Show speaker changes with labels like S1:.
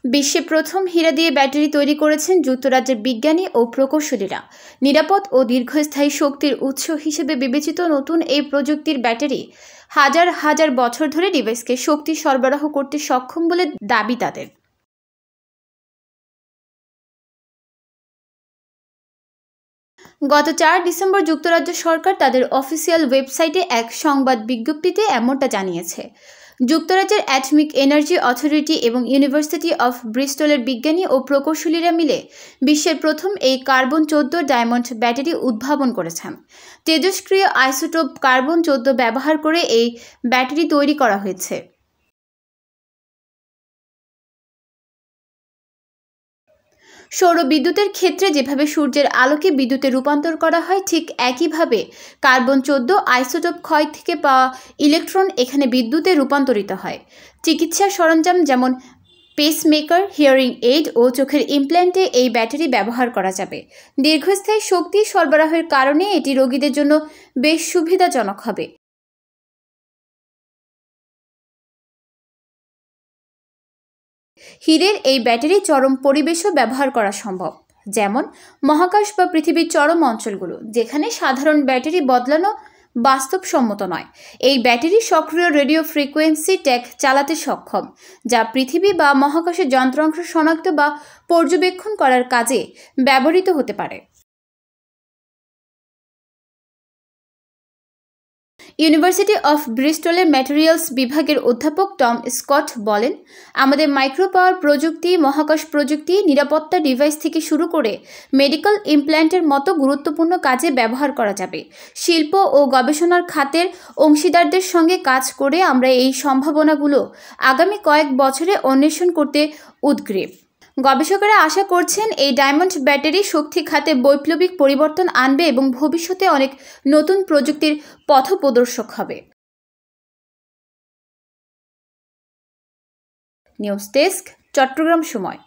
S1: বিশ্বে প্রথম হীরা দিয়ে ব্যাটারি তৈরি করেছেন যুক্তরাজ্যের বিজ্ঞানী ও প্রকৌশলীরা। নিরাপদ ও দীর্ঘস্থায়ী শক্তির উৎস হিসেবে বিবেচিত নতুন এই প্রযুক্তির ব্যাটারি হাজার হাজার বছর ধরে ডিভাইসকে শক্তি সরবরাহ করতে সক্ষম বলে দাবি তাদের। গত 4 ডিসেম্বর যুক্তরাজ্য সরকার তাদের অফিসিয়াল ওয়েবসাইটে এক সংবাদ বিজ্ঞপ্তিতে এমনটা জানিয়েছে। যুক্তরাজ্যের অ্যাটমিক এনার্জি অথরিটি এবং ইউনিভার্সিটি অফ ব্রিস্টলের বিজ্ঞানী ও প্রকৌশলীরা মিলে বিশ্বের প্রথম এই কার্বন 14 ডায়মন্ড ব্যাটারি উদ্ভাবন করেছেন। তেজস্ক্রিয় আইসোটোপ কার্বন 14 ব্যবহার করে এই ব্যাটারি তৈরি করা হয়েছে। সৌর বিদ্যুতের ক্ষেত্রে যেভাবে সূর্যের আলোকে বিদ্যুতে রূপান্তর করা হয়, ঠিক একইভাবে কার্বন 14 আইসোটোপ ক্ষয় থেকে পাওয়া ইলেকট্রন এখানে বিদ্যুতে রূপান্তরিত হয়। চিকিৎসা সরঞ্জাম যেমন পেসমেকার, হিয়ারিং এইড ও চোখের ইমপ্ল্যান্টে এই ব্যাটারি ব্যবহার করা যাবে। দীর্ঘস্থায়ী শক্তি সরবরাহের কারণে এটি রোগীদের জন্য বেশ সুবিধাজনক হবে। হীরের এই ব্যাটারি চরম পরিবেশও ব্যবহার করা সম্ভব, যেমন মহাকাশ বা পৃথিবীর চরম অঞ্চলগুলো, যেখানে সাধারণ ব্যাটারি বদলানো বাস্তবসম্মত নয়। এই ব্যাটারি সক্রিয় রেডিও ফ্রিকোয়েন্সি ট্যাগ চালাতে সক্ষম, যা পৃথিবী বা মহাকাশের যন্ত্রাংশ শনাক্ত বা পর্যবেক্ষণ করার কাজে ব্যবহৃত হতে পারে। ইউনিভার্সিটি অফ ব্রিস্টলের ম্যাটেরিয়ালস বিভাগের অধ্যাপক টম স্কট বলেন, আমাদের মাইক্রো পাওয়ার প্রযুক্তি, মহাকাশ প্রযুক্তি, নিরাপত্তা ডিভাইস থেকে শুরু করে মেডিকেল ইমপ্ল্যান্টের মতো গুরুত্বপূর্ণ কাজে ব্যবহার করা যাবে। শিল্প ও গবেষণার খাতের অংশীদারদের সঙ্গে কাজ করে আমরা এই সম্ভাবনাগুলো আগামী কয়েক বছরে অন্বেষণ করতে উদগ্রীব। গবেষকেরা আশা করছেন এই ডায়মন্ড ব্যাটারি শক্তি খাতে বৈপ্লবিক পরিবর্তন আনবে এবং ভবিষ্যতে অনেক নতুন প্রযুক্তির পথপ্রদর্শক হবে। নিউজ ডেস্ক, চট্টগ্রাম সময়।